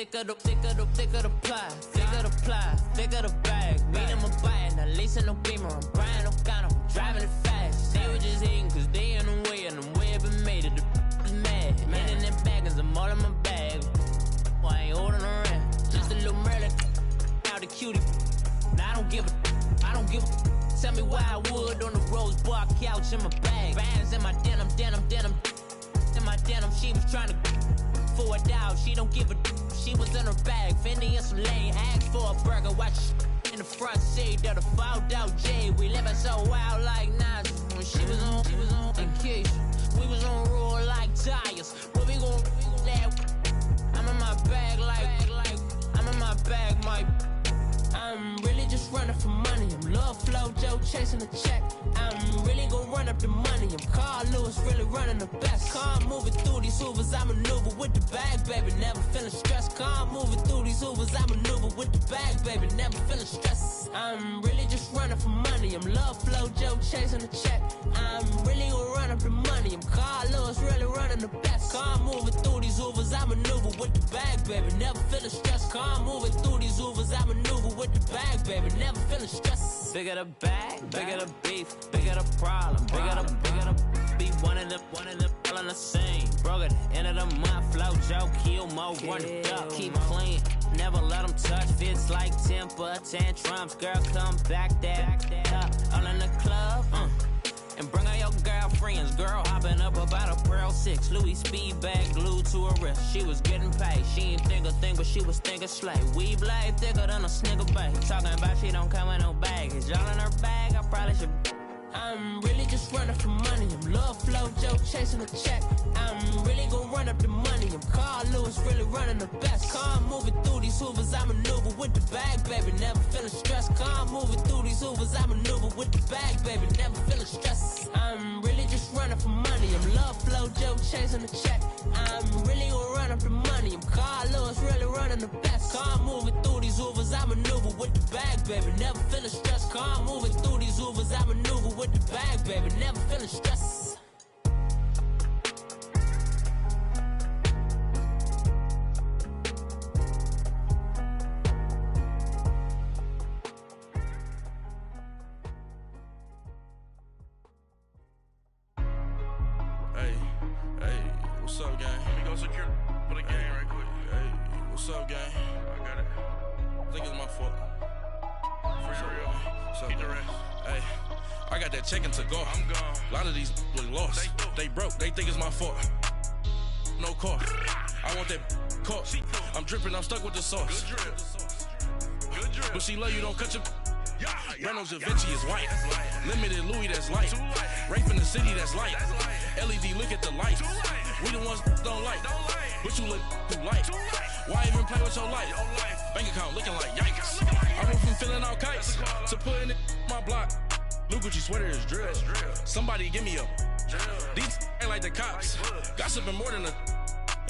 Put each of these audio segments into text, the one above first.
thicker the pie, thicker the bag. Meet him a bite, not leasing no beamer. I'm Brian O'Connor, I'm driving it fast. They were just hating cause they in the way, and the way been made it. The is mad. Man in them baggins, I'm all in my bag. Well, I ain't holding around. Just a little Merlin, out the cutie. Now I don't give a. Tell me why I would on the rose bar couch in my bag. Bands in my denim. In my denim, she was trying to for a doubt. She don't give a. She was in her bag. Fendi in some lane. Asked for a burger. Watch in the front seat of the fouled out J. We living so wild like Nas. When she was on vacation, we was on roll like tires. Where we gon' that? I'm in my bag like I'm in my bag, Mike. I'm really just running for money. I'm Love Flow Joe chasing the check. I'm really gon' run up the money. I'm Carl Lewis, really running the best. Car moving through these Hoovers, I maneuver with the bag, baby. Never feeling stressed. Car moving through these Hoovers, I maneuver with the bag, baby. Never feeling stressed. I'm really just running for money. I'm Love Flow Joe chasing the check. I'm really gon' run up the money. I'm Carl Lewis, really running the best. Car moving through these Hoovers, I maneuver with the bag, baby. Never feeling stressed. Car moving through these Hoovers, I maneuver with the bag, baby. Never feeling stressed. Bigger the bag, bigger the beef, bigger the problem, bigger the beef. One of them all in the same. Broke at the end of the month, flow Joe, kill mo, run it up, keep clean. Never let them touch, fits like temper tantrums. Girl, come back that up, all in the club, and bring all your girlfriends. Girl hopping up about a Pearl 6 Louis speed bag glued to her wrist. She was getting paid, she ain't think a thing, but she was thinking slay. We blade thicker than a snicker bag. Talking about she don't come with no baggage. All in her bag, I probably should. I'm really just running for money. I'm Love Flow Joe chasing a check. I'm really gon' run up the money. I'm Carl Lewis, really running the best. Car moving through these Hoovers, I maneuver with the bag, baby. Never feeling stressed. Car moving through these Hoovers, I maneuver with the bag, baby. Never feeling stressed. I'm really just running for money. I'm Love Flow Joe chasing a check. I'm really gon' run up the money. I'm Carl Lewis, really running the best. Car moving through these Hoovers, I maneuver with the bag, baby. Never feeling stressed. Car moving through these Hoovers, I maneuver with the bag, baby. Never feeling stressed. What's up, gang? Let me go secure for the game right quick. Hey, what's up, gang? I got it. I think it's my fault. For real. What's up, Keep the gang? rest. Hey, I got that chicken to go. I'm gone. A lot of these look lost. They broke. They think it's my fault. No cost. I want that cost. I'm dripping. I'm stuck with the sauce. Good drip. Good drip. But she love you. Don't cut your. Yeah. Reynolds Da Vinci is white. That's light. Limited Louis, that's light. Too light. Rape in the city, that's light. That's light. LED, look at the lights. Too light. We the ones don't like. Don't like. But you look too light. Too light. Why even play with your life? Your life. Bank account looking like yikes. Looking like I went from filling out kites That's a call. to putting it in my block. Blue Gucci sweater is drill. That's drill. Somebody give me a. Drill. These ain't like the cops. Like bugs. Gossiping more than a.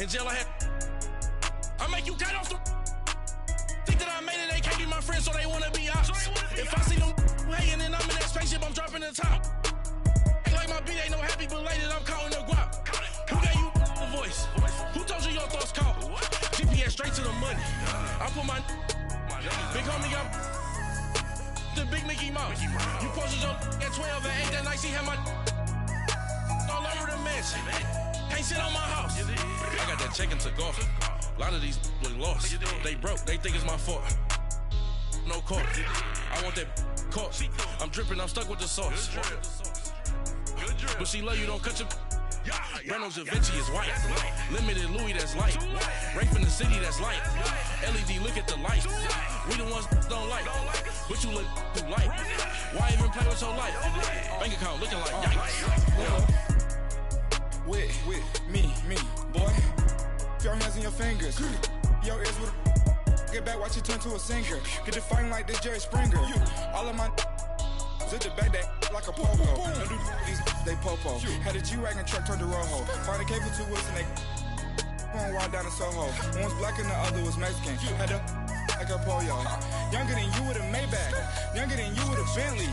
In jail I had. I make you cut off the. Think that I made it, they can't be my friends, so they wanna be ops. If I see them hanging and I'm in that spaceship, I'm dropping the top. Ain't like my beat ain't no happy belated, I'm counting the guap. Who gave you the voice? Who told you your thoughts count? GPS straight to the money. I put my big homie got the big Mickey Mouse. You posted your at 12 and 8 that night, she had my all over the mansion. Can't sit on my house. I got that chicken to go. A lot of these look lost. They broke, they think it's my fault. No cost. I want that cost. I'm dripping, I'm stuck with the sauce. Good drip. But she love you, don't cut your. Yeah. Reynolds Da Vinci is white. That's light. Limited Louis, that's light. Too light. Rape in the city, that's light. LED, look at the lights. Too light. We the ones don't like. Don't like. But you look too light. Why even play with your life? Bank account looking like yikes. With me, boy. Your hands and your fingers. Your ears with get back, watch it turn to a singer. Get it fighting like this Jerry Springer. All of my zip the back that like a pogo. No do these they popo. Had a G-Wagon truck turned to Rojo. Find a cable 2 wheels and they going wild down in Soho. One was black and the other was Mexican. Had a like a pollo. Younger than you with a Maybach. Younger than you with a Bentley.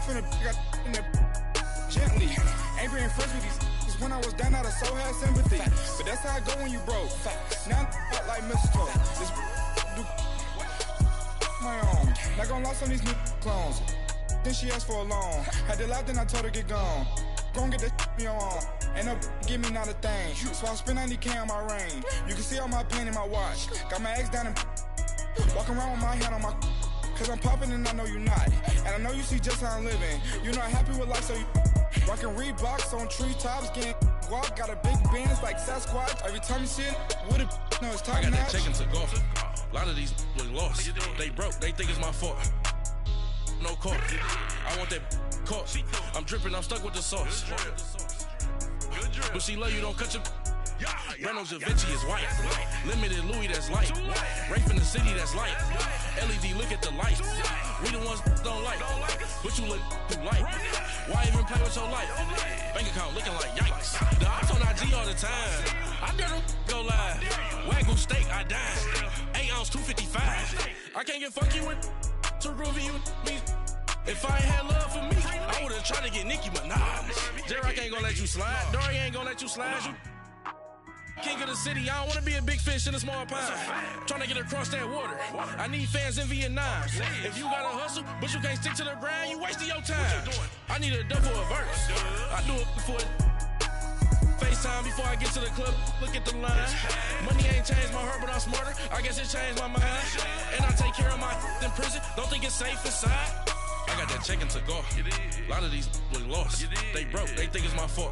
Finna got in there gently. Ain't being friends with these. When I was down, I so had sympathy. But that's how I go when you broke. Now I'm like mistletoe. This do my own. Not gonna lost on these new clones. Then she asked for a loan. Had to laugh, then I told her get gone. Gon' get that me on. Ain't no give me not a thing. So I spend 90K on my range. You can see all my pain in my watch. Got my ex down and walking around with my hand on my. Cause I'm popping and I know you not. And I know you see just how I'm living. You're not happy with life, so you rockin' Reeboks on treetops, getting walk. Got a big Benz like Sasquatch. Every time you see it, with it, no, it's top I got notch. that chicken to golf. A lot of these look lost. They broke, they think it's my fault. No court. I want that court. I'm dripping, I'm stuck with the sauce. But she love you, don't cut your. Reynolds Da Vinci is white. Limited Louis, that's light. Rape in the city, that's light. LED, look at the light. We the ones don't like. But you look too light. Why even play with your life? Bank account looking like yikes. The ops on IG all the time. I dare them go live. Wagyu steak, I dine. 8 ounce, 255. I can't get funky with to groovy you me. If I ain't had love for me, I would've tried to get Nicki Minaj. J-Rock ain't gonna let you slide. Dory ain't gonna let you slide. You king of the city, I don't wanna be a big fish in a small pond. Trying to get across that water. I need fans in Vietnam. If you gotta hustle, but you can't stick to the grind, you wasting your time. I need a double a verse. I do it before FaceTime before I get to the club. Look at the line. Money ain't changed my heart, but I'm smarter. I guess it changed my mind. And I take care of my in prison. Don't think it's safe inside. I got that chicken to go. A lot of these look lost. They broke, they think it's my fault.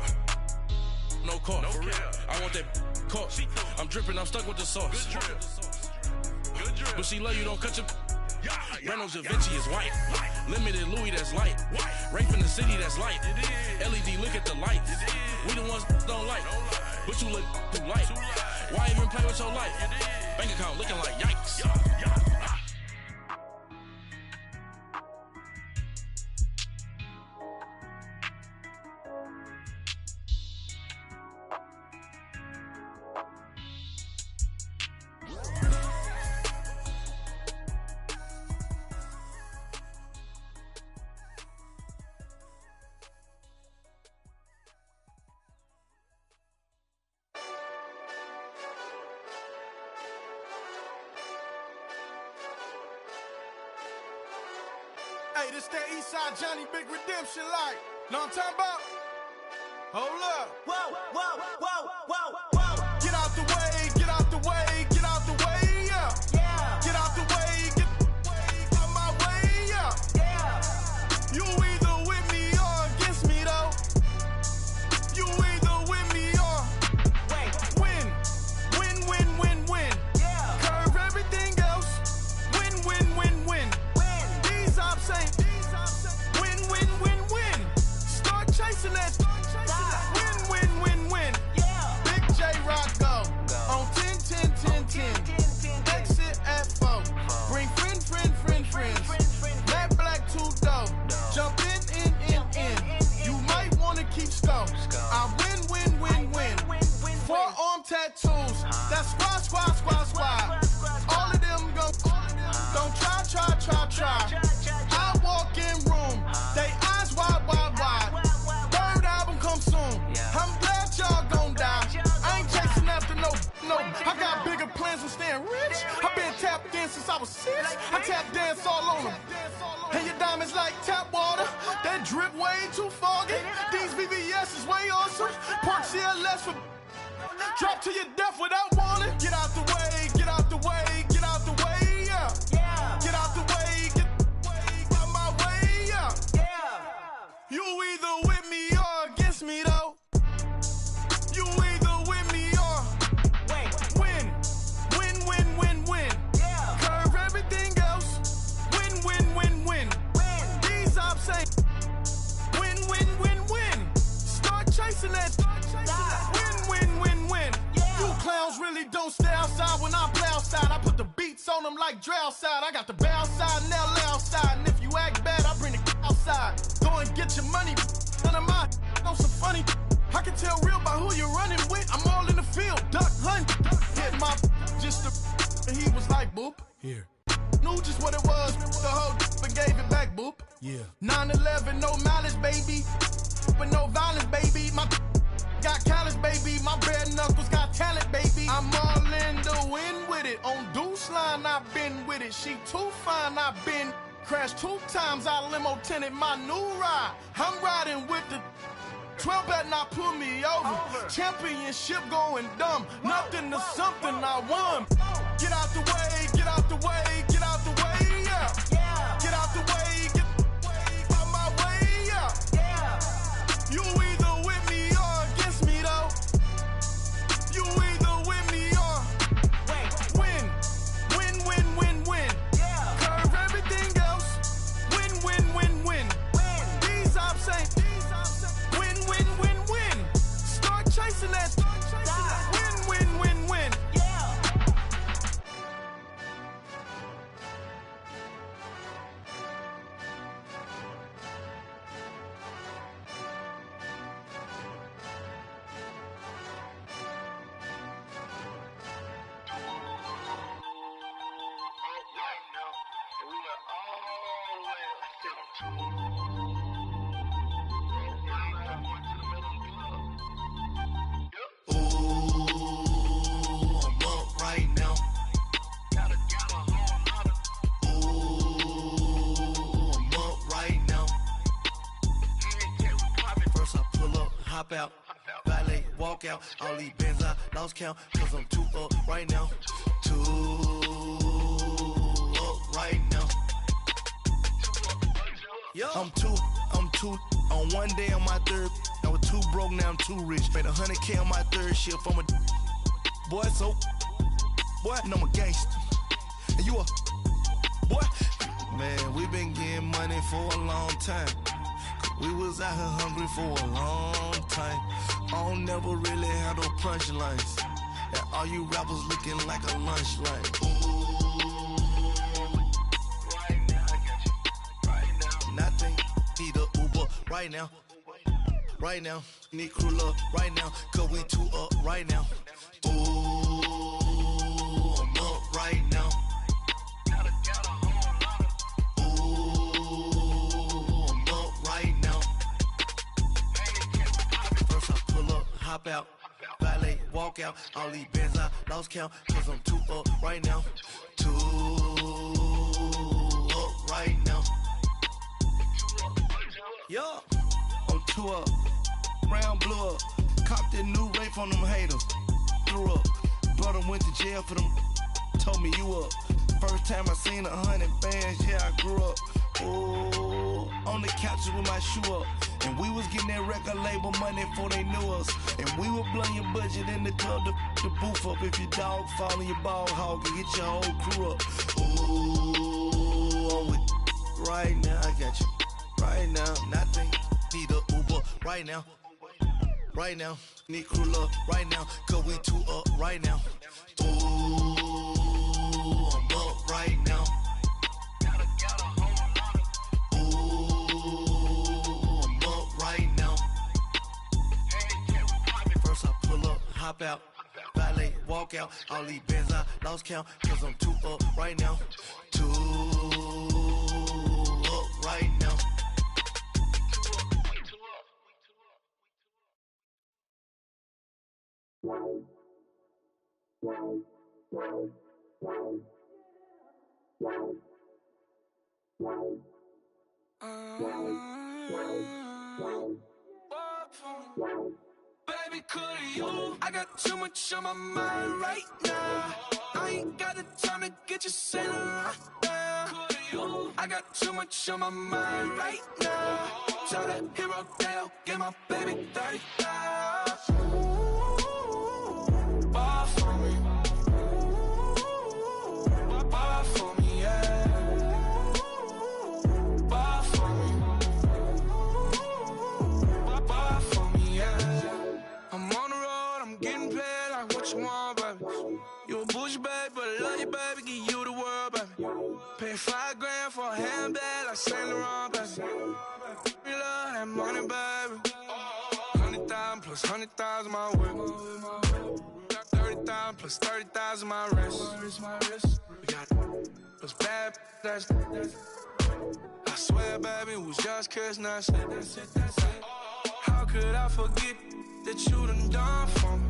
No court. I want that court. I'm dripping, I'm stuck with the sauce. But she love you, don't cut your. Reynolds Da Vinci is white. Limited Louis, that's light. Rape in the city, that's light. LED, look at the light. We the ones don't like. But you look too light. Why even play with your life? Bank account looking like yikes. Hey, this that Eastside Johnny Big Redemption like. Know what I'm talking about? Hold up. Whoa, whoa, whoa, whoa, whoa. Get out the way, get out the way, get out the way, yeah. Yeah. Get out the way, get out my way, yeah. Yeah. You either with me or against me, though. You either with me or win. Win, win, win, win. Yeah. Curve everything else. Win, win, win, win. These ops ain't. Win, win, win, win. Start chasing that. Win, win, win, win. Yeah. Big J Rock go. On 10, 10, 10, 10. Exit at 4. Bring friends. Matt Black 2 dough. Jump in. You might wanna keep score. I win. Forearm tattoos. That's squad. All of them go. Don't try. I walk in room. They eyes wide. Third album come soon. I'm glad y'all gon' die. I ain't chasing after no. I got bigger plans than staying rich. I've been tapped in since I was 6. I tap dance all on them. And your diamonds like tap water. That drip way too foggy. These VVS is way awesome. Pork CLS for drop to your death without warning. Get out the way, yeah. Get out the way, get out my way, yeah. You either with me or against me, though. You either with me or win. Curve everything else. Win. These ops ain't. Win. Start chasing that. Win. You clowns really don't stay outside when I play outside. I put the beats on them like Dre outside. I got the bow side and LA outside. And if you act bad, I bring the outside. Go and get your money. None of my know some funny. I can tell real by who you're running with. I'm all in the field, duck hunt. Hit my just and he was like, boop. Here. Knew just what it was. The whole and gave it back, boop. Yeah. 9/11, no malice, baby. But no violence, baby. My got callous, baby. My bare knuckles got talent, baby. I'm all in the wind with it. On Deuce line, I've been with it. She too fine, I've been. Crashed 2 times, I limo tinted my new ride. I'm riding with the 12 better not pull me over. Championship going dumb. Nothing to something I won. Get out the way, get out the way, get out the way, yeah. Get out the way, get out my way, yeah. You either with me or against me, though. You either with me or win. Win, win, win, win. Curve everything else. Win, win, win, win. These ops ain't. Win, win, win, win. Start chasing that. Win, win, win, win. Hop out, valet, walk out. All these bands I lost count, cause I'm too up right now. Too up right now. I'm too on one day on my third. I was too broke, now I'm too rich. Made 100K on my third shift. I'm a boy, so boy, and I'm a gangster. And you a boy. Man, we been getting money for a long time. We was out here hungry for a long time. I don't never really have no punchlines. And all you rappers looking like a lunch line. Ooh, right now, I got you. Right now. Nothing, need a Uber right now. Right now, need crew love right now. Cause we too up right now. Ooh, I'm up right now. Hop out, valet, walk out. All these bands I lost count, cause I'm too up right now. Too up right now. Yeah, I'm too up. Round blew up. Copped that new rape on them haters. Threw up. Brother went to jail for them. Told me you up. First time I seen 100 bands, yeah, I grew up. Ooh, on the couches with my shoe up. And we was getting that record label money before they knew us. And we were blowing your budget in the club to the booth up. If your dog fall in your ball hog and get your whole crew up. Ooh, I'm with right now, I got you. Right now, nothing, need a Uber right now. Right now, need crew love right now. Cause we too up right now. Ooh, I'm up right now. Hop out, valet, walk out. All these bands I lost count, cause I'm too up right now. Too up right now. Baby, could you? I got too much on my mind right now. I ain't got the time to get you sitting right now. Could you? I got too much on my mind right now. Tell that hero Dale, get my baby 30,000. Bar for me. Bar for me, yeah. Bar for me. Bar for me, yeah. I'm on the road, I'm getting paid like what you want, baby. You a bougie, baby, but I love you, baby. Give you the world, baby. Pay $5 grand for a handbag like Saint Laurent, baby. You love that money, baby. 100,000 plus 100,000 my way. Got 30,000 plus 30,000 my wrist. We got those bad, that's I swear, baby, it was just kiss, now that's it. How could I forget that you done for me?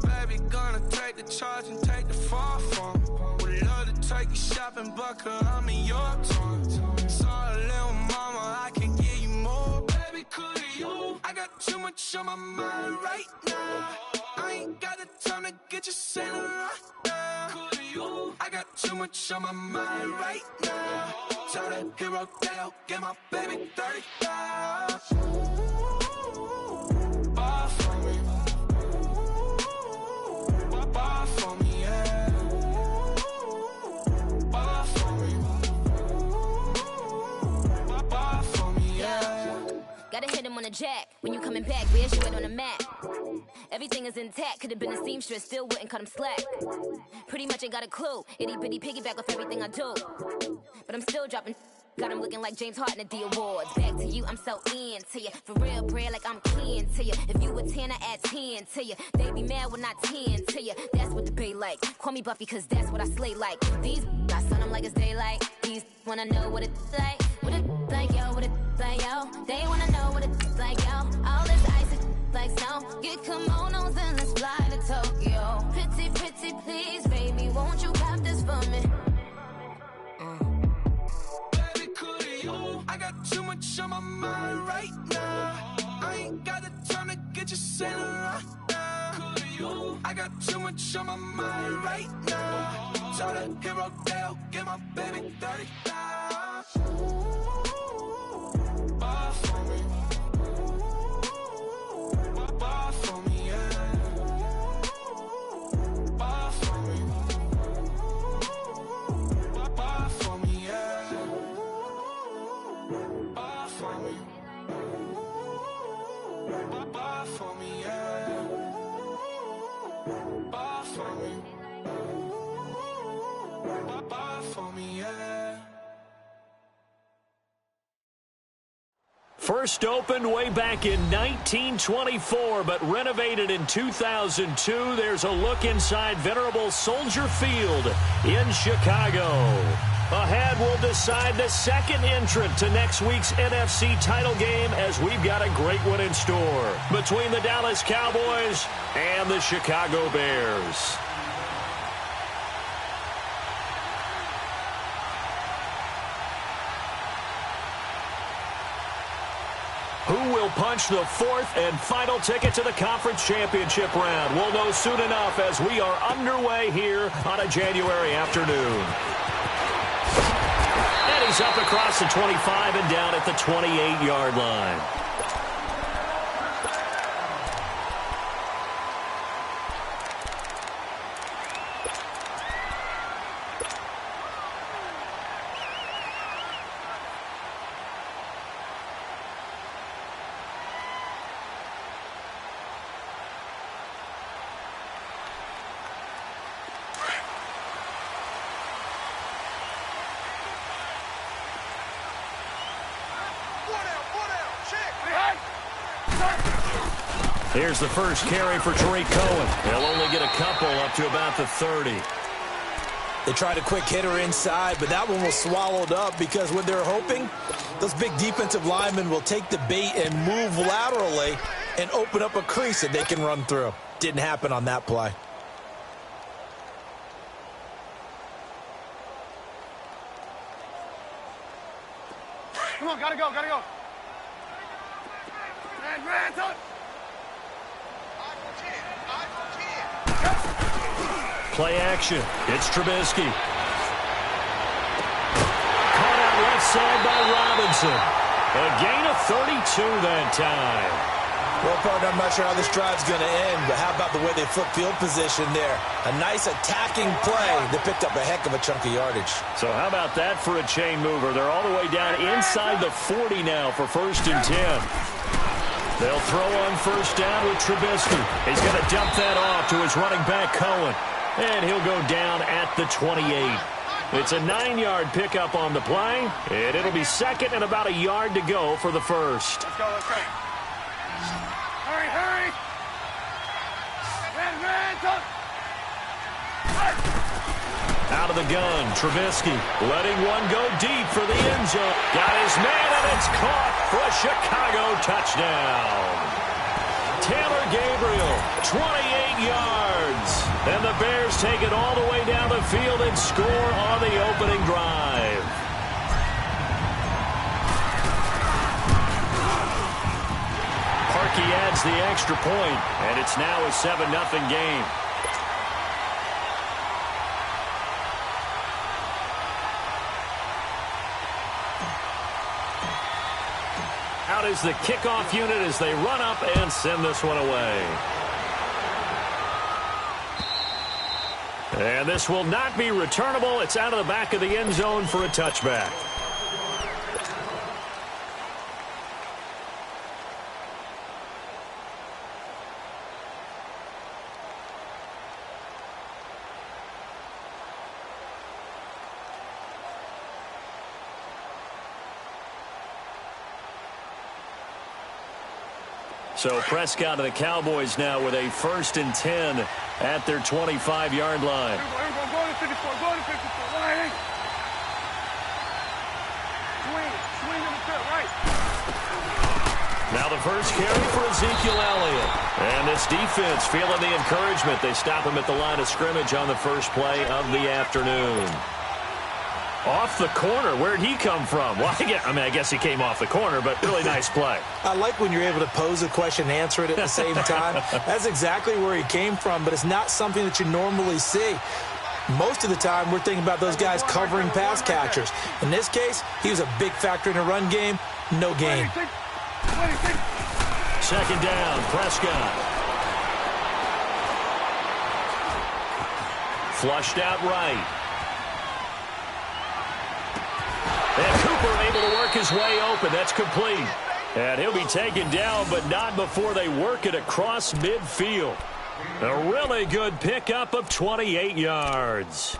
Baby, gonna take the charge and take the fall from me. Would love to take you shopping, but I'm in your toys. Sorry, little mama, I can give you more. Baby, could you? I got too much on my mind right now. I ain't got the time to get you sailing right now. Could you? I got too much on my mind right now. Tell that hero that I'll get my baby 30,000. Buy for me. Buy for me, yeah. Buy for me. Buy for me, yeah. Gotta hit him on the jack. When you coming back, where's you at on the map? Everything is intact. Could've been a seamstress, still wouldn't cut him slack. Pretty much ain't got a clue. Itty bitty piggyback off everything I do. But I'm still dropping. Got him looking like James Harden at the awards. Back to you, I'm so into you. For real, bread, like I'm kin to you. If you a 10, I add 10 to you. They be mad when I 10 to you. That's what the bay like. Call me Buffy, cause that's what I slay like. These, I sun them like it's daylight. These wanna know what it's like. What it like, yo, what it like, yo. They wanna know what it's like, yo. All this ice is like snow. Get kimonos and let's fly to Tokyo. Pretty, pretty, please, baby, won't you pop this for me? I got too much on my mind right now. I ain't got the time to get you sailing right now. Could you? I got too much on my mind right now. Tell that hero that I'll get my baby 30,000. Buy for me. Buy for me, yeah. Buy for me. Buy for me, yeah. Buy for me. Buy for me, yeah. Buy for me. Buy for me, yeah. First opened way back in 1924, but renovated in 2002. There's a look inside venerable Soldier Field in Chicago. Ahead, we'll decide the second entrant to next week's NFC title game, as we've got a great one in store between the Dallas Cowboys and the Chicago Bears. Who will punch the fourth and final ticket to the conference championship round? We'll know soon enough as we are underway here on a January afternoon. And he's up across the 25 and down at the 28-yard line. Here's the first carry for Tariq Cohen. He'll only get a couple up to about the 30. They tried a quick hitter inside, but that one was swallowed up because what they're hoping, those big defensive linemen will take the bait and move laterally and open up a crease that they can run through. Didn't happen on that play. Come on, gotta go, gotta go. Ran, touch. Play action. It's Trubisky. Caught out left side by Robinson. A gain of 32 that time. Well, partner, I'm not sure how this drive's going to end, but how about the way they flip field position there? A nice attacking play that picked up a heck of a chunk of yardage. So how about that for a chain mover? They're all the way down inside the 40 now for 1st and 10. They'll throw on first down with Trubisky. He's going to dump that off to his running back, Cohen. And he'll go down at the 28. It's a 9-yard pickup on the play, and it'll be second and about a yard to go for the first. Let's go, let's go. Hurry, hurry. Ran, touch. Out of the gun, Trubisky letting one go deep for the end zone. Got his man, and it's caught for a Chicago touchdown. Taylor Gabriel, 28 yards. And the Bears take it all the way down the field and score on the opening drive. Parkey adds the extra point, and it's now a 7-0 game. Out is the kickoff unit as they run up and send this one away. And this will not be returnable. It's out of the back of the end zone for a touchback. So Prescott of the Cowboys now with a 1st and 10 at their 25-yard line. Go to 54. Go to 54. Right. Swing to the field. Right. Now the first carry for Ezekiel Elliott. And this defense feeling the encouragement. They stop him at the line of scrimmage on the first play of the afternoon. Off the corner. Where'd he come from? Well, I guess he came off the corner, but really nice play. I like when you're able to pose a question and answer it at the same time. That's exactly where he came from, but it's not something that you normally see. Most of the time, we're thinking about those guys covering pass catchers. In this case, he was a big factor in the run game. No gain. 2nd down, Prescott. Flushed out right. And Cooper able to work his way open. That's complete. And he'll be taken down, but not before they work it across midfield. A really good pickup of 28 yards.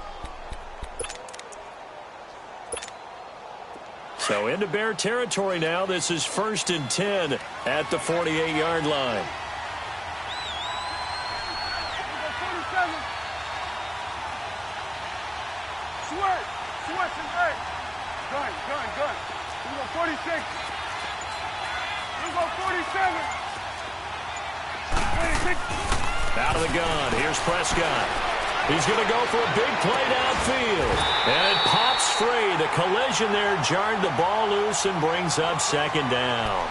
So into Bear territory now. This is 1st and 10 at the 48-yard line. Gun. We go 46. We go 47. 26. Out of the gun. Here's Prescott. He's going to go for a big play downfield. And it pops free. The collision there jarred the ball loose and brings up 2nd down.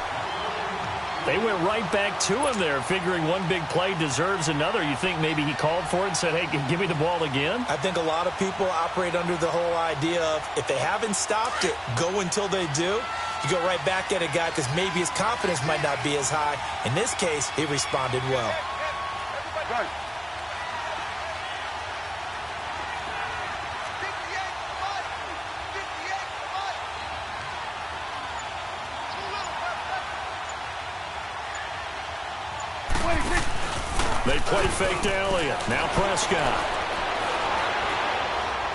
They went right back to him there, figuring one big play deserves another. You think maybe he called for it and said, hey, give me the ball again? I think a lot of people operate under the whole idea of if they haven't stopped it, go until they do. You go right back at a guy because maybe his confidence might not be as high. In this case, he responded well. Run. They play fake to Elliott. Now Prescott.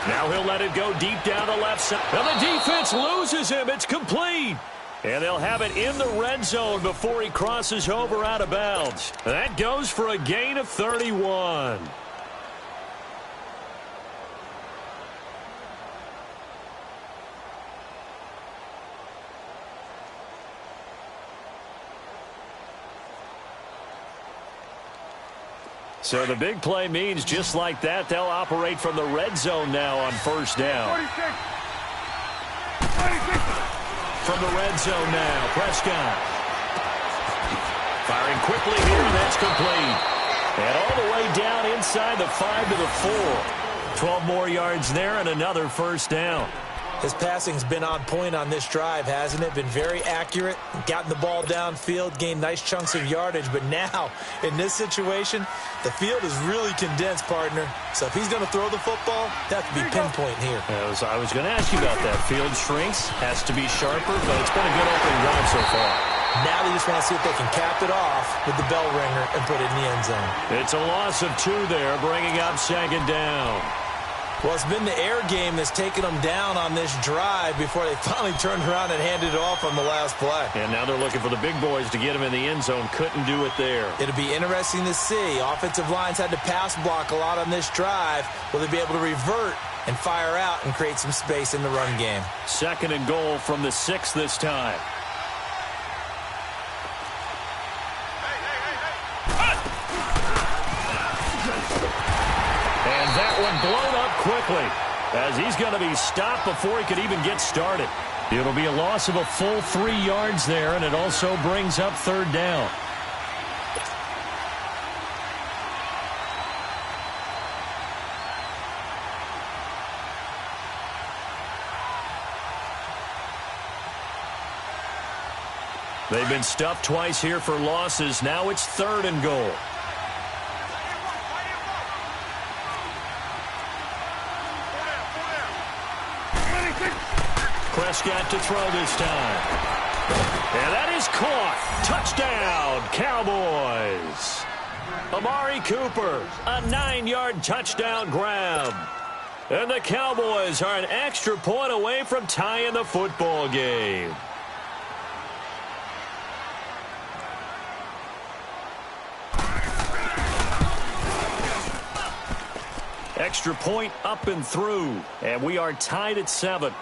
Now he'll let it go deep down the left side. Now the defense loses him. It's complete. And they'll have it in the red zone before he crosses over out of bounds. That goes for a gain of 31. So the big play means just like that, they'll operate from the red zone now on 1st down. 46. From the red zone now, Prescott. Firing quickly here, and that's complete. And all the way down inside the 5 to the 4. 12 more yards there and another 1st down. His passing's been on point on this drive, hasn't it? Been very accurate, gotten the ball downfield, gained nice chunks of yardage. But now, in this situation, the field is really condensed, partner. So if he's going to throw the football, that could be pinpoint here. I was going to ask you about that. Field shrinks, has to be sharper, but it's been a good opening drive so far. Now they just want to see if they can cap it off with the bell ringer and put it in the end zone. It's a loss of 2 there, bringing up 2nd down. Well, it's been the air game that's taken them down on this drive before they finally turned around and handed it off on the last play. And now they're looking for the big boys to get them in the end zone. Couldn't do it there. It'll be interesting to see. Offensive lines had to pass block a lot on this drive. Will they be able to revert and fire out and create some space in the run game? 2nd and goal from the 6 this time. blown up quickly, as he's going to be stopped before he could even get started. It'll be a loss of a full 3 yards there, and it also brings up third down. They've been stuffed twice here for losses. Now it's 3rd and goal. Prescott to throw this time. And that is caught. Touchdown, Cowboys. Amari Cooper, a 9-yard touchdown grab. And the Cowboys are an extra point away from tying the football game. Extra point up and through, and we are tied at 7.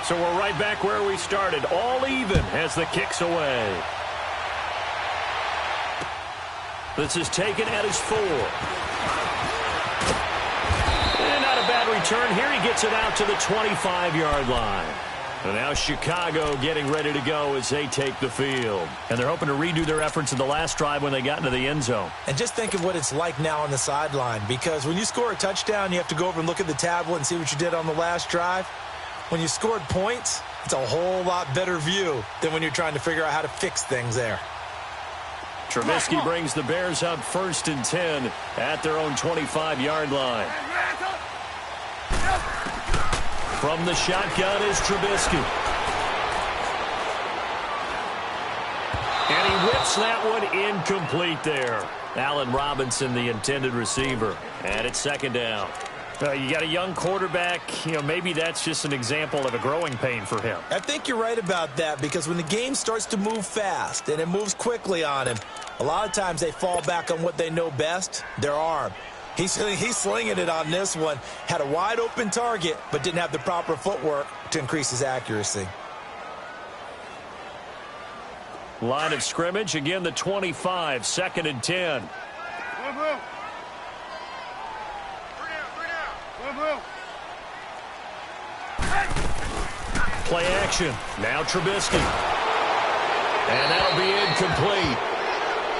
So we're right back where we started, all even as the kick's away. This is taken at his 4. And not a bad return here. He gets it out to the 25-yard line. And now Chicago getting ready to go as they take the field. And they're hoping to redo their efforts in the last drive when they got into the end zone. And just think of what it's like now on the sideline, because when you score a touchdown, you have to go over and look at the tablet and see what you did on the last drive. When you scored points, it's a whole lot better view than when you're trying to figure out how to fix things there. Trubisky brings the Bears up 1st and 10 at their own 25-yard line. From the shotgun is Trubisky. And he whips that one incomplete there. Allen Robinson, the intended receiver. And it's 2nd down. You got a young quarterback. Maybe that's just an example of a growing pain for him. I think you're right about that, because when the game starts to move fast and it moves quickly on him, a lot of times they fall back on what they know best, their arm. He's slinging it on this one. Had a wide-open target, but didn't have the proper footwork to increase his accuracy. Line of scrimmage, again the 25, 2nd and 10. Play action. Now Trubisky. And that'll be incomplete.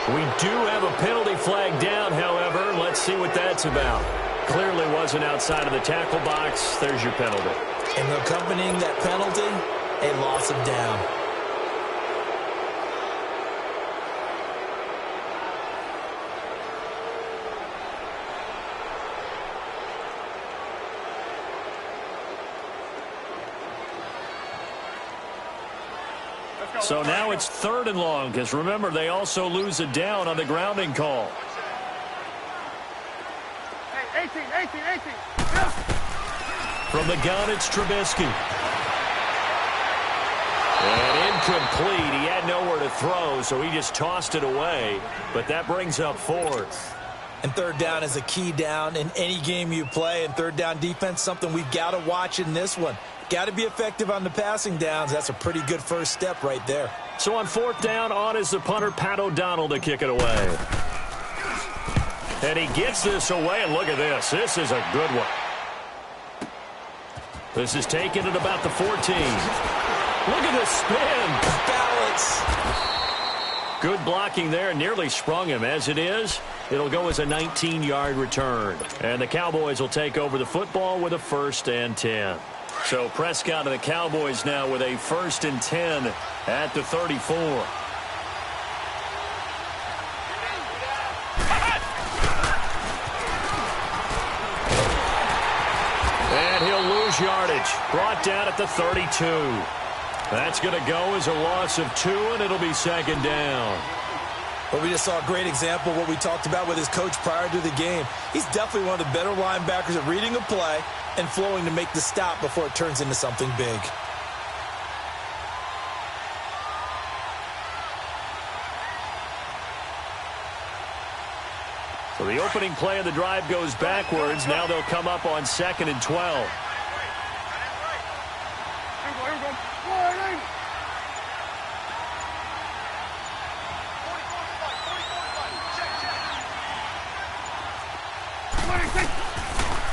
We do have a penalty flag down, however. Let's see what that's about. Clearly wasn't outside of the tackle box. There's your penalty. And accompanying that penalty, a loss of down. So now it's 3rd and long, because remember, they also lose a down on the grounding call. Hey, 18. From the gun, it's Trubisky. And incomplete. He had nowhere to throw, so he just tossed it away. But that brings up 4th. And 3rd down is a key down in any game you play. And 3rd down defense, something we've got to watch in this one. Got to be effective on the passing downs. That's a pretty good first step right there. So on 4th down, on is the punter, Pat O'Donnell, to kick it away. And he gets this away, and look at this. This is a good one. This is taken at about the 14. Look at the spin. Balance. Good blocking there, nearly sprung him. As it is, it'll go as a 19-yard return. And the Cowboys will take over the football with a 1st and 10. So Prescott and the Cowboys now with a 1st and 10 at the 34. And he'll lose yardage. Brought down at the 32. That's going to go as a loss of 2, and it'll be 2nd down. But we just saw a great example of what we talked about with his coach prior to the game. He's definitely one of the better linebackers at reading a play and flowing to make the stop before it turns into something big. So the opening play of the drive goes backwards. Now they'll come up on 2nd and 12.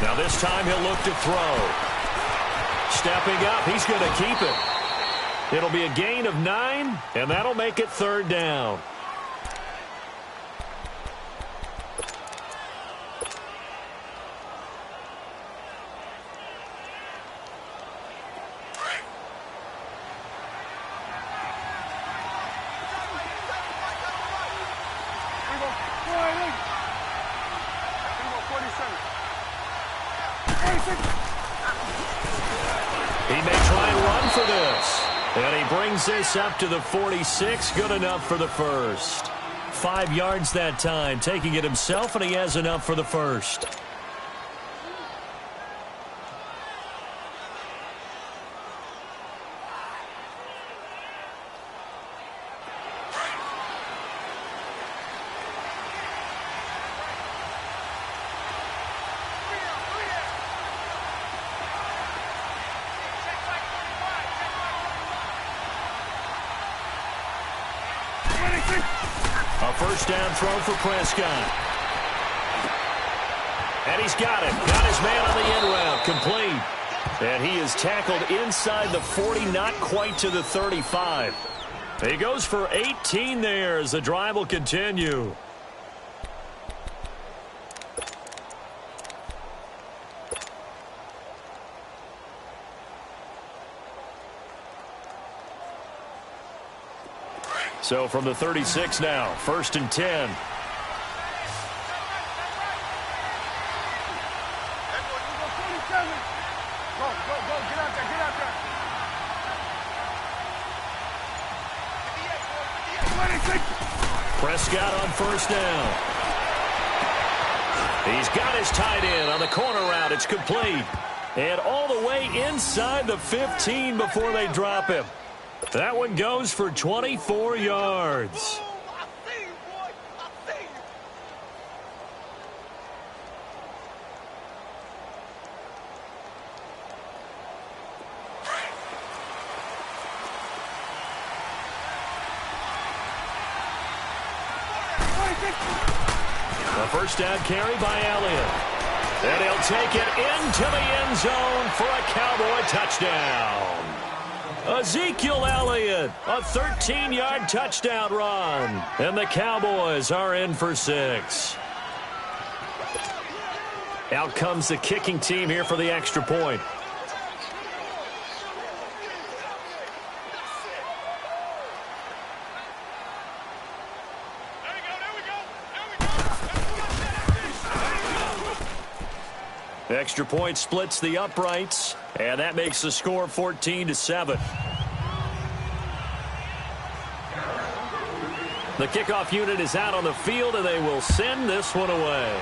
Now this time he'll look to throw. Stepping up, he's going to keep it. It'll be a gain of 9, and that'll make it 3rd down. He may try and run for this. And he brings this up to the 46. Good enough for the first. 5 yards that time, taking it himself, and he has enough for the first. A first down throw for Prescott. And he's got it. Got his man on the end route. Complete. And he is tackled inside the 40, not quite to the 35. He goes for 18 there as the drive will continue. So from the 36 now, 1st and 10. Prescott on 1st down. He's got his tight end on the corner route. It's complete. And all the way inside the 15 before they drop him. That one goes for 24 yards. A first down carry by Elliott. And he'll take it into the end zone for a Cowboy touchdown. Ezekiel Elliott, a 13-yard touchdown run. And the Cowboys are in for 6. Out comes the kicking team here for the extra point. Extra point splits the uprights, and that makes the score 14-7. The kickoff unit is out on the field, and they will send this one away.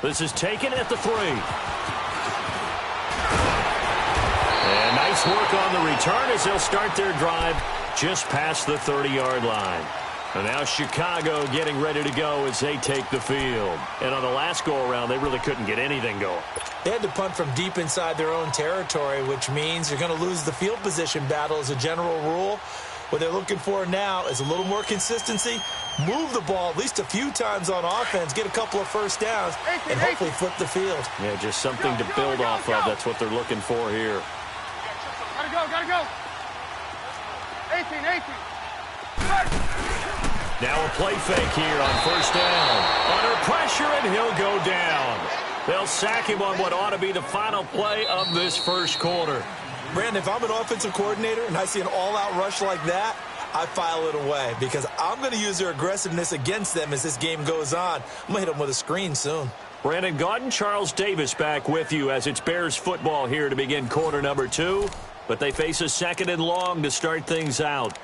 This is taken at the 3. And nice work on the return as they'll start their drive just past the 30-yard line. And now Chicago getting ready to go as they take the field. And on the last go-around, they really couldn't get anything going. They had to punt from deep inside their own territory, which means you're going to lose the field position battle as a general rule. What they're looking for now is a little more consistency, move the ball at least a few times on offense, get a couple of first downs, and hopefully flip the field. Yeah, just something to build off of. That's what they're looking for here. Gotta go. 18. Now a play fake here on first down. Under pressure, and he'll go down. They'll sack him on what ought to be the final play of this first quarter. Brandon, if I'm an offensive coordinator and I see an all-out rush like that, I file it away because I'm going to use their aggressiveness against them as this game goes on. I'm going to hit them with a screen soon. Brandon Gaudin, Charles Davis back with you as it's Bears football here to begin quarter number 2. But they face a 2nd and long to start things out.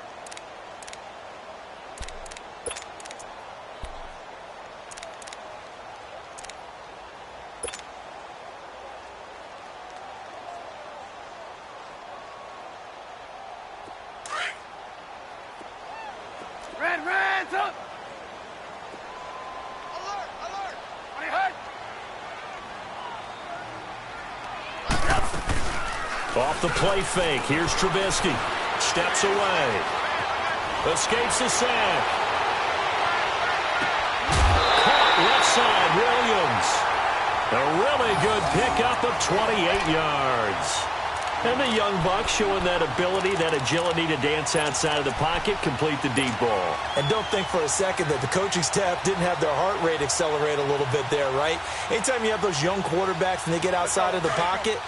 Red, up! Alert! Money hurt! Off the play fake, here's Trubisky. Steps away. Escapes the sack. A really good pickup of 28 yards. And the young buck showing that ability, that agility to dance outside of the pocket, complete the deep ball. And don't think for a second that the coaching staff didn't have their heart rate accelerate a little bit there, right? Anytime you have those young quarterbacks and they get outside of the pocket,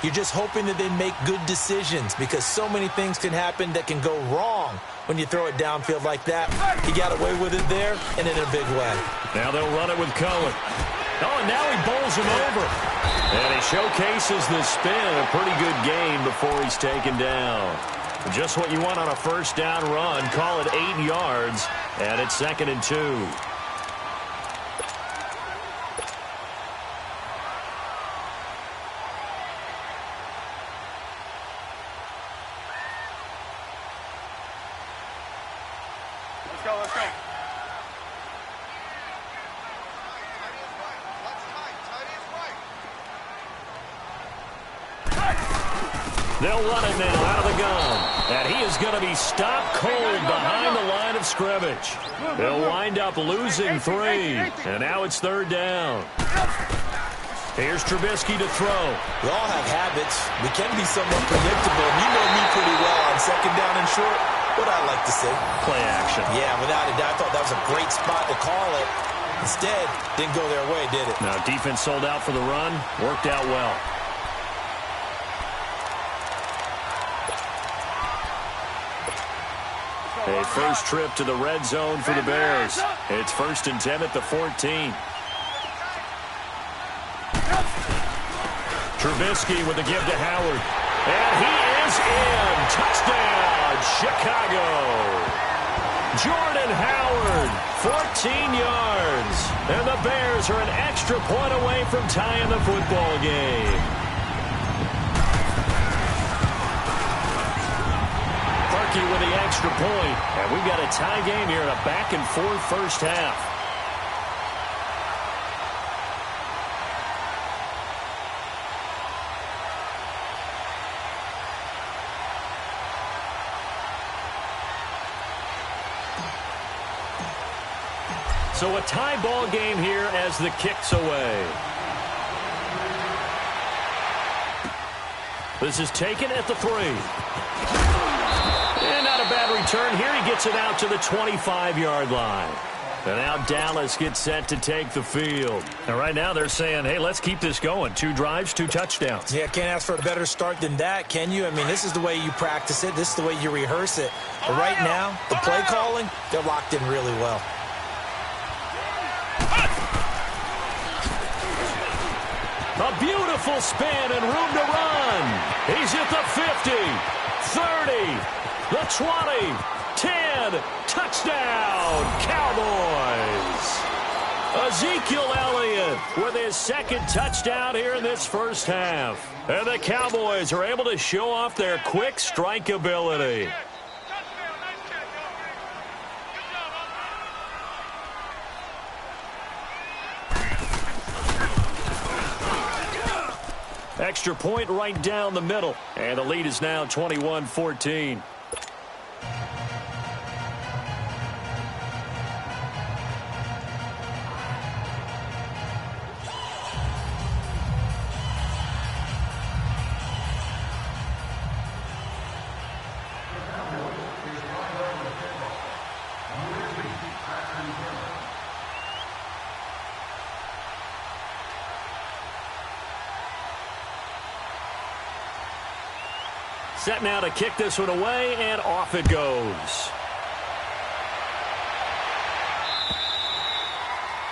you're just hoping that they make good decisions because so many things can happen that can go wrong when you throw it downfield like that. He got away with it there and in a big way. Now they'll run it with Cohen. Oh, and now he bowls him over. And he showcases the spin. A pretty good gain before he's taken down. Just what you want on a first down run. Call it 8 yards. And it's 2nd and 2. Let's go, let's go. They'll run it now out of the gun. And he is going to be stopped cold behind the line of scrimmage. They'll wind up losing 3. And now it's 3rd down. Here's Trubisky to throw. We all have habits. We can be somewhat predictable. And you know me pretty well on 2nd down and short. What I like to say. Play action. Yeah, without a doubt. I thought that was a great spot to call it. Instead, didn't go their way, did it? Now, defense sold out for the run. Worked out well. A first trip to the red zone for the Bears. It's 1st and 10 at the 14. Trubisky with a give to Howard. And he is in. Touchdown, Chicago. Jordan Howard, 14 yards. And the Bears are an extra point away from tying the football game. With the extra point, and we've got a tie game here in a back-and-forth first half. So a tie ball game here as the kick's away. This is taken at the 3. And not a bad return here. He gets it out to the 25-yard line. And now Dallas gets set to take the field. And right now they're saying, hey, let's keep this going. 2 drives, 2 touchdowns. Yeah, can't ask for a better start than that, can you? I mean, this is the way you practice it. This is the way you rehearse it. But right now, the play calling, they're locked in really well. A beautiful spin and room to run. He's at the 50, 30. The 20, 10, touchdown, Cowboys. Ezekiel Elliott with his 2nd touchdown here in this first half. And the Cowboys are able to show off their quick strike ability. Extra point right down the middle. And the lead is now 21-14. Set now to kick this one away, and off it goes.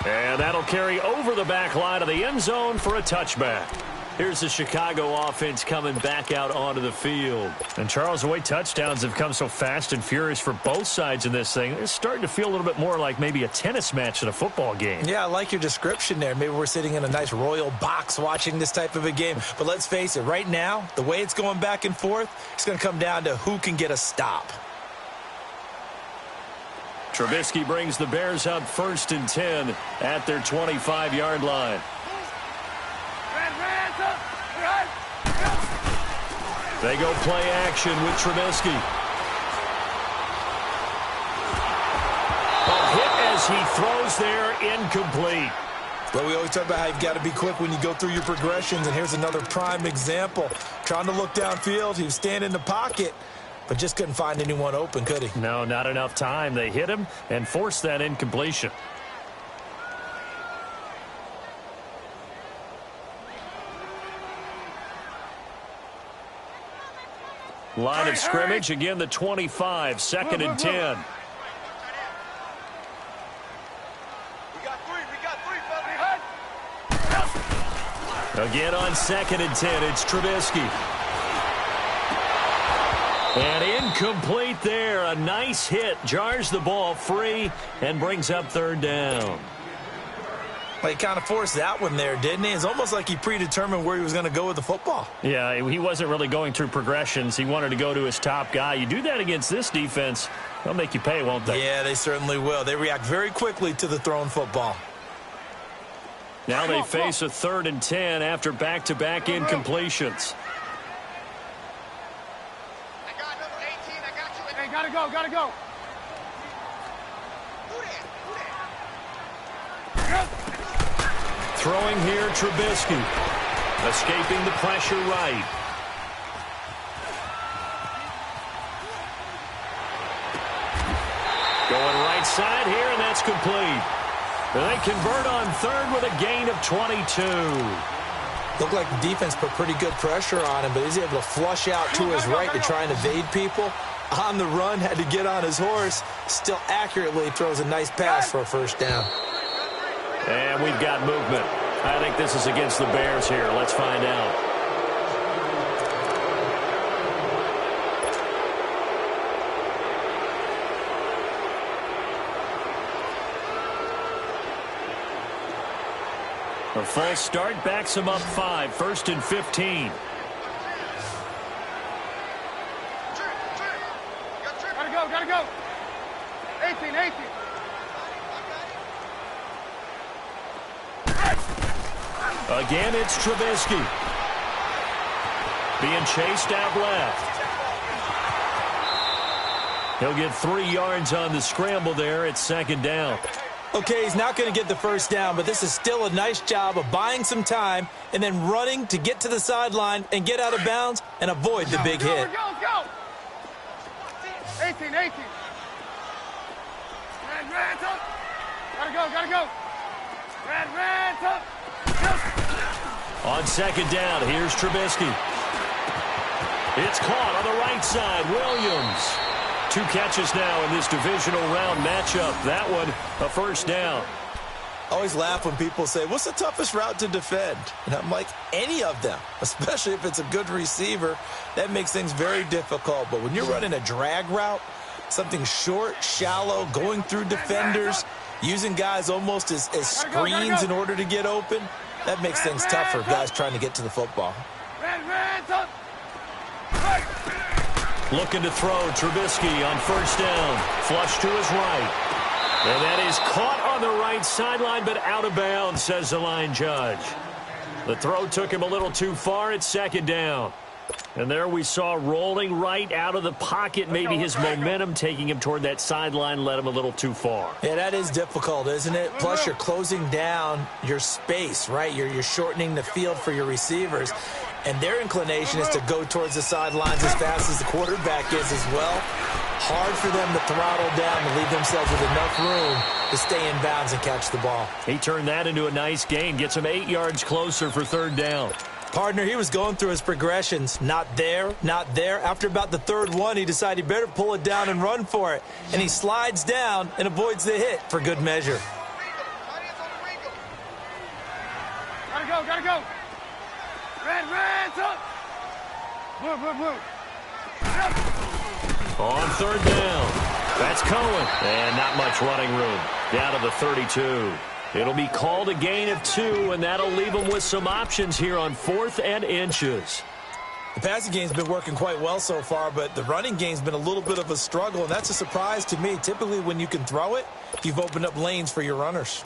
And that'll carry over the back line of the end zone for a touchback. Here's the Chicago offense coming back out onto the field. And, Charles, the way touchdowns have come so fast and furious for both sides in this thing, it's starting to feel a little bit more like maybe a tennis match than a football game. Yeah, I like your description there. Maybe we're sitting in a nice royal box watching this type of a game. But let's face it, right now, the way it's going back and forth, it's going to come down to who can get a stop. Trubisky brings the Bears up 1st and 10 at their 25-yard line. They go play action with Trubisky. A hit as he throws there, incomplete. Well, we always talk about how you've got to be quick when you go through your progressions, and here's another prime example. Trying to look downfield, he was standing in the pocket, but just couldn't find anyone open, could he? No, not enough time. They hit him and forced that incompletion. Line of scrimmage, again the 25, 2nd and 10. Again on 2nd and 10, it's Trubisky. And incomplete there. A nice hit. Jars the ball free and brings up 3rd down. Well, he kind of forced that one there, didn't he? It's almost like he predetermined where he was going to go with the football. Yeah, he wasn't really going through progressions. He wanted to go to his top guy. You do that against this defense, they'll make you pay, won't they? Yeah, they certainly will. They react very quickly to the thrown football. Now they face a 3rd and 10 after back-to-back incompletions. I got number 18. I got you. Hey, gotta go, gotta go. Throwing here, Trubisky. Escaping the pressure right. Going right side here, and that's complete. And they convert on 3rd with a gain of 22. Looked like the defense put pretty good pressure on him, but he's able to flush out to his right to try and evade people. On the run, had to get on his horse. Still accurately throws a nice pass for a 1st down. And we've got movement. I think this is against the Bears here. Let's find out. A false start backs him up 5. 1st and 15. Gotta go. 18. Again, it's Trubisky. Being chased out left. He'll get 3 yards on the scramble there. It's 2nd down. Okay, he's not going to get the 1st down, but this is still a nice job of buying some time and then running to get to the sideline and get out of bounds and avoid the big hit. Let's go. 18. Red, up. Gotta go. Red, up. On 2nd down, here's Trubisky. It's caught on the right side. Williams. 2 catches now in this divisional round matchup. That one, a 1st down. I always laugh when people say, what's the toughest route to defend? And I'm like, any of them, especially if it's a good receiver. That makes things very difficult. But when you're running a drag route, something short, shallow, going through defenders, using guys almost as screens in order to get open, that makes things tough for guys trying to get to the football. Looking to throw, Trubisky on 1st down. Flush to his right. And that is caught on the right sideline, but out of bounds, says the line judge. The throw took him a little too far. It's 2nd down. And there we saw rolling right out of the pocket. Maybe his momentum taking him toward that sideline led him a little too far. Yeah, that is difficult, isn't it? Plus, you're closing down your space, right? You're shortening the field for your receivers. And their inclination is to go towards the sidelines as fast as the quarterback is as well. Hard for them to throttle down and leave themselves with enough room to stay in bounds and catch the ball. He turned that into a nice gain. Gets him 8 yards closer for 3rd down. Partner, he was going through his progressions. Not there, not there. After about the 3rd one, he decided he better pull it down and run for it. And he slides down and avoids the hit for good measure. Gotta go. Red, up. Blue. On 3rd down. That's Cohen. And not much running room. Down to the 32. It'll be called a gain of 2, and that'll leave them with some options here on 4th and inches. The passing game's been working quite well so far, but the running game's been a little bit of a struggle, and that's a surprise to me. Typically, when you can throw it, you've opened up lanes for your runners.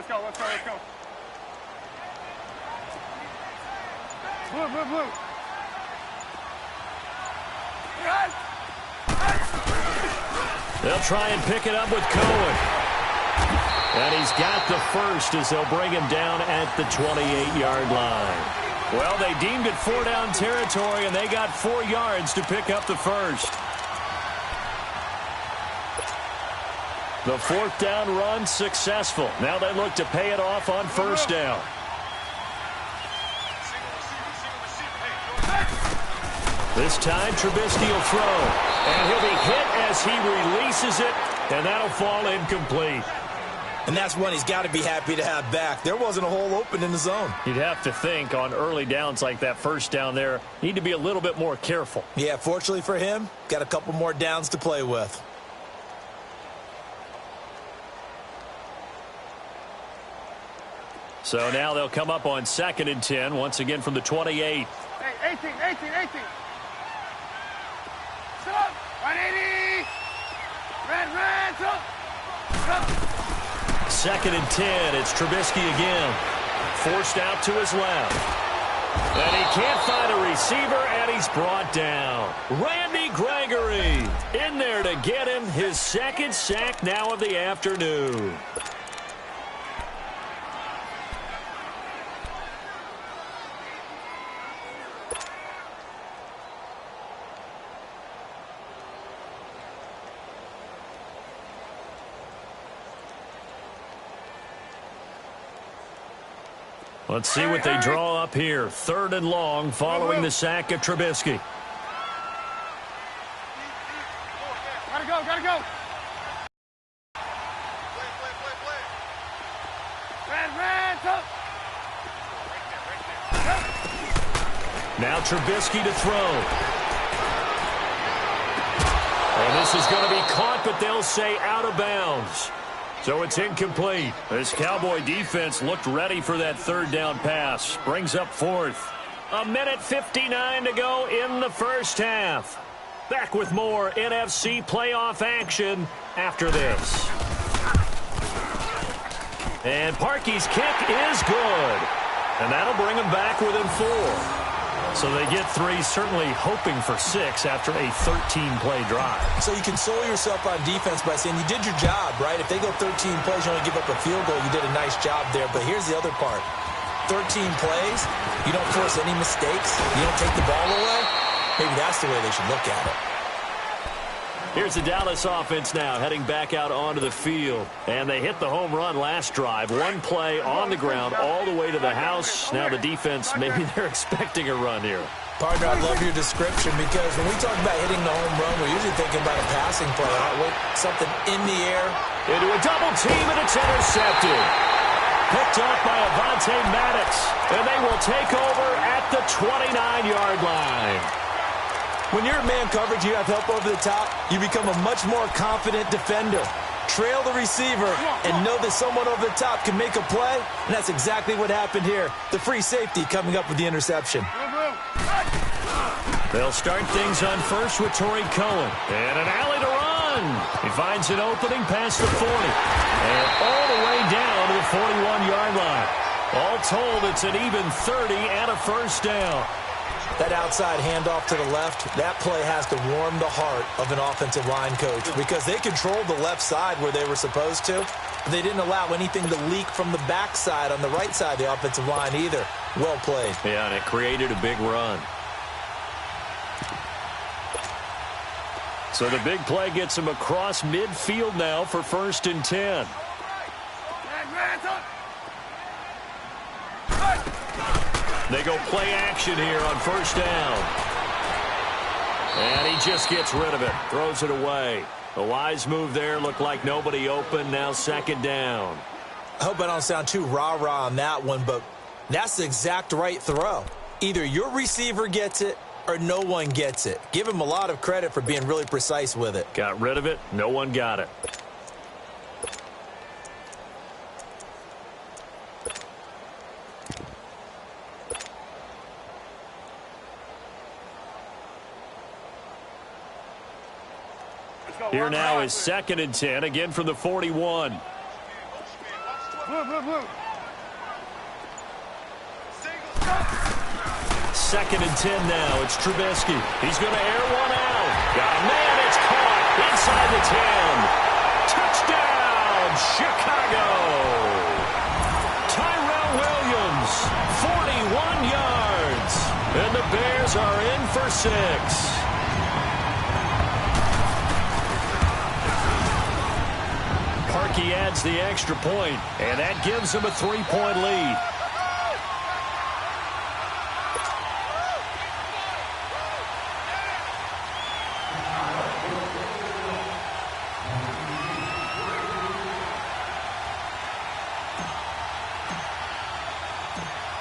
let's go. Blue. They'll try and pick it up with Cohen. And he's got the first as they'll bring him down at the 28-yard line. Well, they deemed it 4-down territory, and they got 4 yards to pick up the first. The 4th down run successful. Now they look to pay it off on 1st down. This time, Trubisky will throw. And he'll be hit as he releases it, and that'll fall incomplete. And that's one he's got to be happy to have back. There wasn't a hole open in the zone. You'd have to think on early downs like that 1st down there, need to be a little bit more careful. Yeah, fortunately for him, got a couple more downs to play with. So now they'll come up on 2nd and 10, once again from the 28. Hey, 18. Stop. 180. Red, stop. 2nd and 10. It's Trubisky again. Forced out to his left. And he can't find a receiver, and he's brought down. Randy Gregory in there to get him his 2nd sack now of the afternoon. Let's see what they draw up here. 3rd and long following the sack of Trubisky. Gotta go. Red, up. Now Trubisky to throw. And this is going to be caught, but they'll say out of bounds. So it's incomplete. This Cowboy defense looked ready for that 3rd down pass. Brings up 4th. 1:59 to go in the 1st half. Back with more NFC playoff action after this. And Parkey's kick is good. And that'll bring them back within 4. So they get 3, certainly hoping for 6 after a 13-play drive. So you console yourself on defense by saying you did your job, right? If they go 13 plays, you only give up a field goal, you did a nice job there. But here's the other part. 13 plays, you don't force any mistakes, you don't take the ball away. Maybe that's the way they should look at it. Here's the Dallas offense now heading back out onto the field. And they hit the home run last drive. 1 play on the ground all the way to the house. Now the defense, maybe they're expecting a run here. Partner, I love your description because when we talk about hitting the home run, we're usually thinking about a passing play, aren't we? Something in the air. Into a double team, and it's intercepted. Picked off by Avonte Maddox. And they will take over at the 29-yard line. When you're in man coverage, you have help over the top, you become a much more confident defender. Trail the receiver and know that someone over the top can make a play, and that's exactly what happened here. The free safety coming up with the interception. They'll start things on first with Torrey Cohen. And an alley to run. He finds an opening past the 40. And all the way down to the 41-yard line. All told, it's an even 30 and a 1st down. That outside handoff to the left, that play has to warm the heart of an offensive line coach because they controlled the left side where they were supposed to. They didn't allow anything to leak from the backside on the right side of the offensive line either. Well played. Yeah, and it created a big run. So the big play gets him across midfield now for 1st and 10. They go play action here on 1st down. And he just gets rid of it. Throws it away. A wise move there. Looked like nobody open. Now 2nd down. I hope I don't sound too rah-rah on that one, but that's the exact right throw. Either your receiver gets it or no one gets it. Give him a lot of credit for being really precise with it. Got rid of it. No one got it. Here now is 2nd and 10, again from the 41. Second and 10 now. It's Trubisky. He's going to air one out. Got a man. It's caught inside the 10. Touchdown, Chicago. Tyrell Williams, 41 yards. And the Bears are in for 6. Parkey adds the extra point, and that gives him a 3-point lead.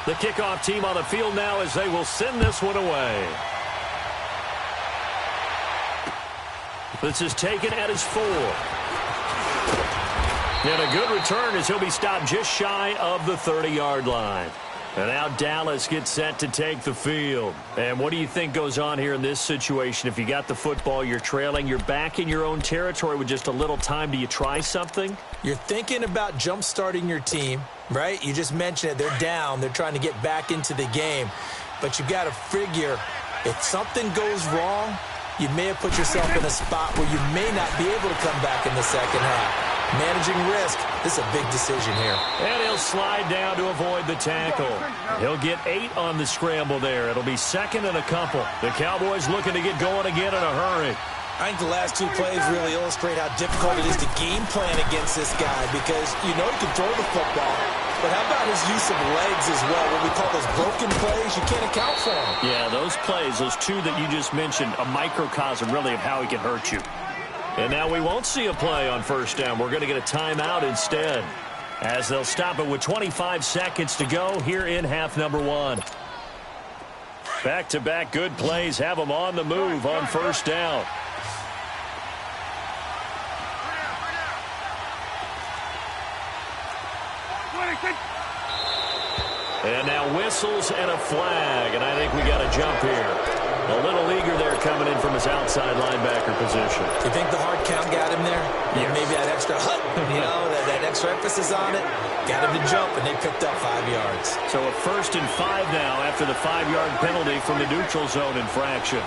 The kickoff team on the field now as they will send this one away. This is taken at his 4. And a good return as he'll be stopped just shy of the 30-yard line. And now Dallas gets set to take the field. And what do you think goes on here in this situation? If you got the football, you're trailing, you're back in your own territory with just a little time. Do you try something? You're thinking about jump-starting your team, right? You just mentioned it. They're down. They're trying to get back into the game. But you've got to figure if something goes wrong, you may have put yourself in a spot where you may not be able to come back in the second half. Managing risk, this is a big decision here. And he'll slide down to avoid the tackle. He'll get 8 on the scramble there. It'll be second and a couple. The Cowboys looking to get going again in a hurry. I think the last 2 plays really illustrate how difficult it is to game plan against this guy because you know he can throw the football, but how about his use of legs as well? What we call those broken plays, you can't account for them. Yeah, those plays, those 2 that you just mentioned, a microcosm really of how he can hurt you. And now we won't see a play on first down. We're going to get a timeout instead as they'll stop it with 25 seconds to go here in half number 1. Back-to-back good plays have them on the move on first down. And now whistles and a flag, and I think we got a jump here. A little eager there coming in from his outside linebacker position. You think the hard count got him there? Yeah. Maybe that extra that extra emphasis on it got him to jump, and they picked up 5 yards. So a 1st and 5 now after the 5-yard penalty from the neutral zone infraction.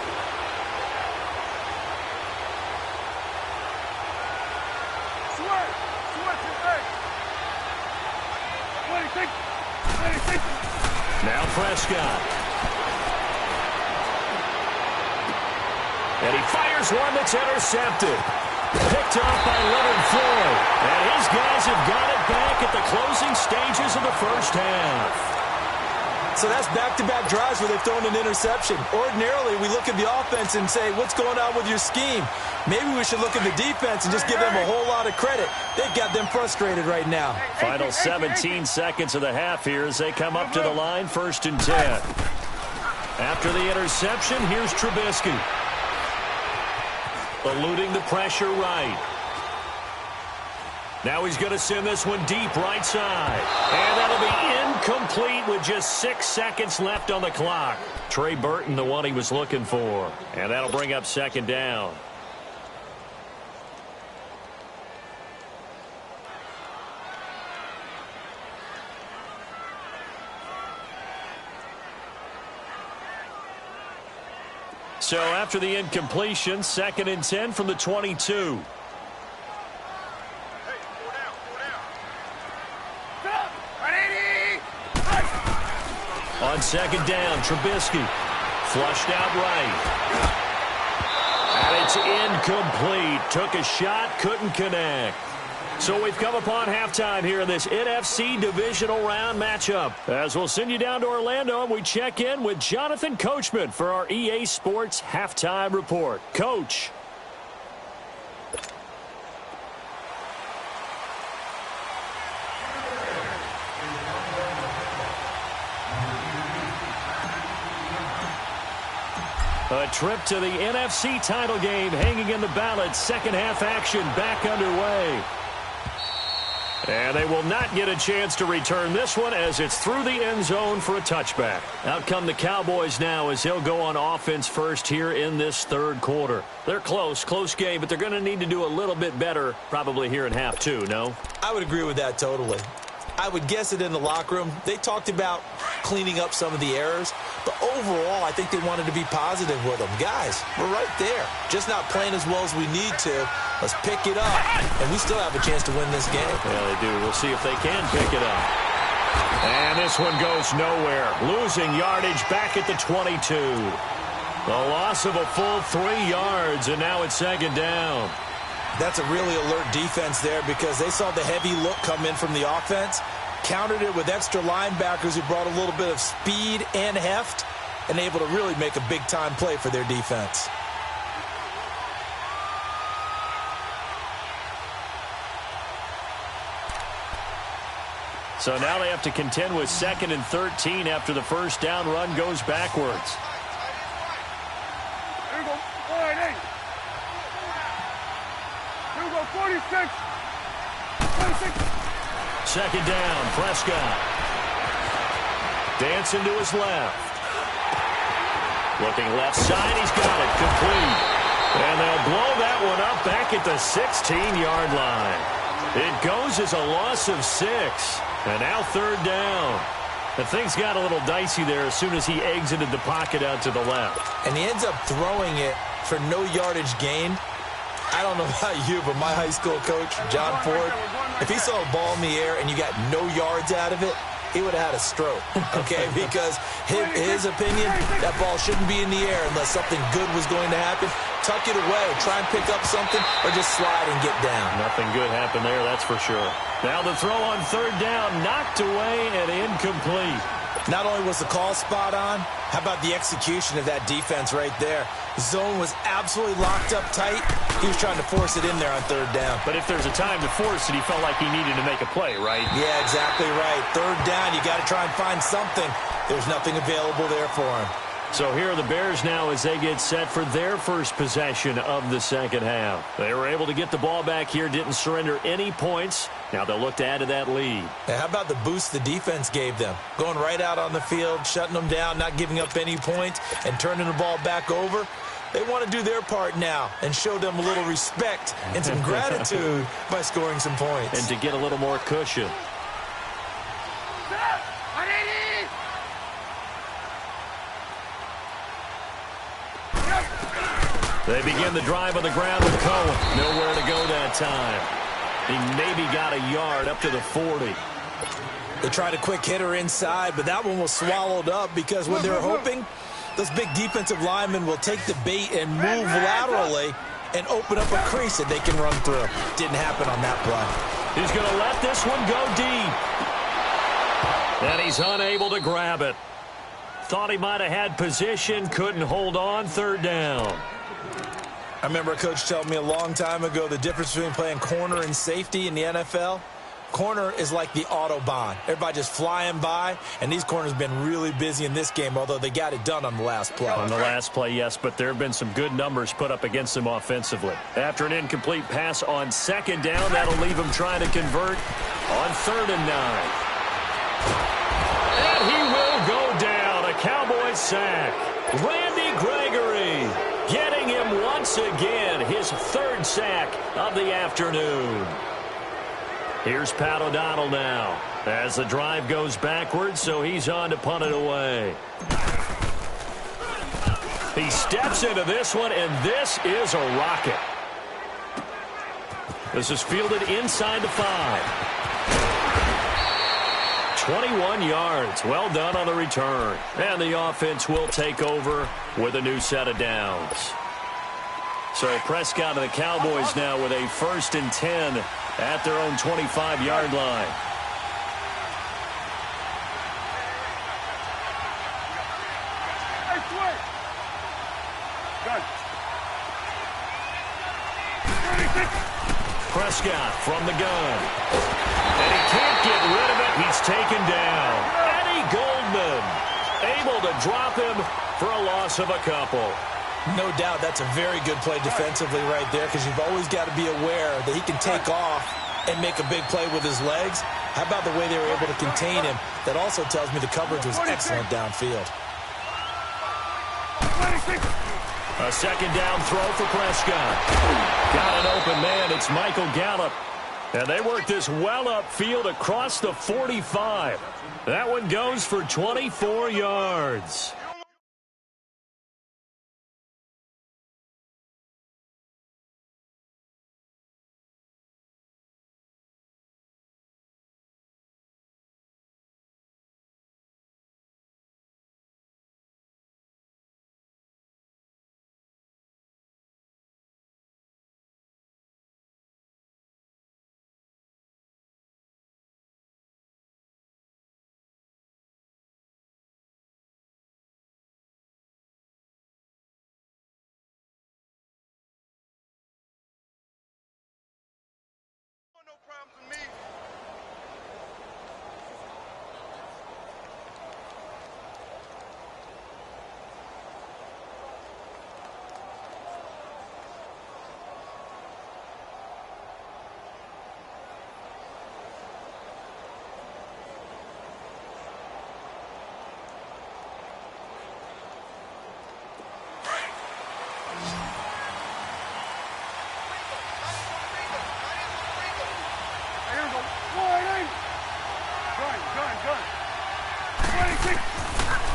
Now Prescott. And he fires one that's intercepted. Picked off by Leonard Floyd. And his guys have got it back at the closing stages of the first half. So that's back-to-back drives where they've thrown an interception. Ordinarily, we look at the offense and say, what's going on with your scheme? Maybe we should look at the defense and just give them a whole lot of credit. They've got them frustrated right now. Final 17 seconds of the half here as they come up to the line, 1st and 10. After the interception, here's Trubisky. Eluding the pressure right. Now he's going to send this one deep right side. And that'll be incomplete with just 6 seconds left on the clock. Trey Burton, the one he was looking for. And that'll bring up 2nd down. So after the incompletion, 2nd and 10 from the 22. On 2nd down, Trubisky flushed out right. And it's incomplete. Took a shot, couldn't connect. So we've come upon halftime here in this NFC divisional round matchup. As we'll send you down to Orlando, and we check in with Jonathan Coachman for our EA Sports Halftime Report. Coach. A trip to the NFC title game hanging in the balance. Second half action back underway. And they will not get a chance to return this one as it's through the end zone for a touchback. Out come the Cowboys now as they'll go on offense first here in this 3rd quarter. They're close game, but they're going to need to do a little bit better probably here in half 2, no? I would agree with that totally. I would guess it in the locker room. They talked about cleaning up some of the errors, but overall, I think they wanted to be positive with them. Guys, we're right there. Just not playing as well as we need to. Let's pick it up, and we still have a chance to win this game. Yeah, they do. We'll see if they can pick it up. And this one goes nowhere. Losing yardage back at the 22. The loss of a full 3 yards, and now it's second down. That's a really alert defense there because they saw the heavy look come in from the offense, countered it with extra linebackers who brought a little bit of speed and heft, and able to really make a big-time play for their defense. So now they have to contend with 2nd and 13 after the first down run goes backwards. Here we go. All right, hey. Here we go, 46. 26. Second down, Prescott. Dancing to his left. Looking left side, he's got it, complete. And they'll blow that one up back at the 16-yard line. It goes as a loss of 6. And now third down. And things got a little dicey there as soon as he exited the pocket out to the left. And he ends up throwing it for no yardage gain. I don't know about you, but my high school coach, John Ford, if he saw a ball in the air and you got no yards out of it, he would have had a stroke, okay? Because his opinion, that ball shouldn't be in the air unless something good was going to happen. Tuck it away, try and pick up something, or just slide and get down. Nothing good happened there, that's for sure. Now the throw on third down, knocked away and incomplete. Not only was the call spot on, how about the execution of that defense right there? Zone was absolutely locked up tight. He was trying to force it in there on third down. But if there's a time to force it, he felt like he needed to make a play, right? Yeah, exactly right. Third down, you got to try and find something. There's nothing available there for him. So here are the Bears now as they get set for their first possession of the second half. They were able to get the ball back here, didn't surrender any points. Now they'll look to add to that lead. Now, how about the boost the defense gave them? Going right out on the field, shutting them down, not giving up any points, and turning the ball back over. They want to do their part now and show them a little respect and some gratitude by scoring some points. And to get a little more cushion. They begin the drive on the ground with Cohen. Nowhere to go that time. He maybe got a yard up to the 40. They tried a quick hitter inside, but that one was swallowed up because when they're hoping, those big defensive linemen will take the bait and move laterally and open up a crease that they can run through. Didn't happen on that play. He's going to let this one go deep. And he's unable to grab it. Thought he might have had position, couldn't hold on, third down. I remember a coach telling me a long time ago the difference between playing corner and safety in the NFL. Corner is like the Autobahn. Everybody just flying by, and these corners have been really busy in this game, although they got it done on the last play. On the last play, yes, but there have been some good numbers put up against them offensively. After an incomplete pass on second down, that'll leave him trying to convert on 3rd and 9. And he will go down. A Cowboys sack. Randy Gregory getting him once again, his 3rd sack of the afternoon. Here's Pat O'Donnell now as the drive goes backwards, so he's on to punt it away. He steps into this one, and this is a rocket. This is fielded inside the 5. 21 yards. Well done on the return. And the offense will take over with a new set of downs. So Prescott and the Cowboys now with a 1st and 10 at their own 25-yard line. Hey, switch. Gun. 36. Prescott from the gun. And he can't get rid of it. He's taken down. Eddie Goldman able to drop him for a loss of a couple. No doubt that's a very good play defensively right there because you've always got to be aware that he can take off and make a big play with his legs. How about the way they were able to contain him? That also tells me the coverage was excellent downfield. A second down throw for Prescott. Got an open man. It's Michael Gallup. And they work this well upfield across the 45. That one goes for 24 yards.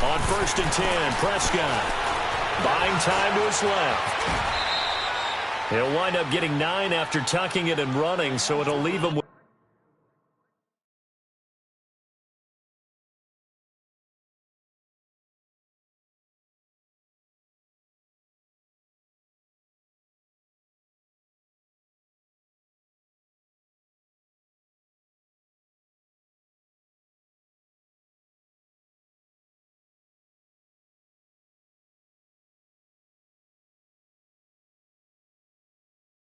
On 1st and 10, Prescott buying time to his left. He'll wind up getting 9 after tucking it and running, so it'll leave him with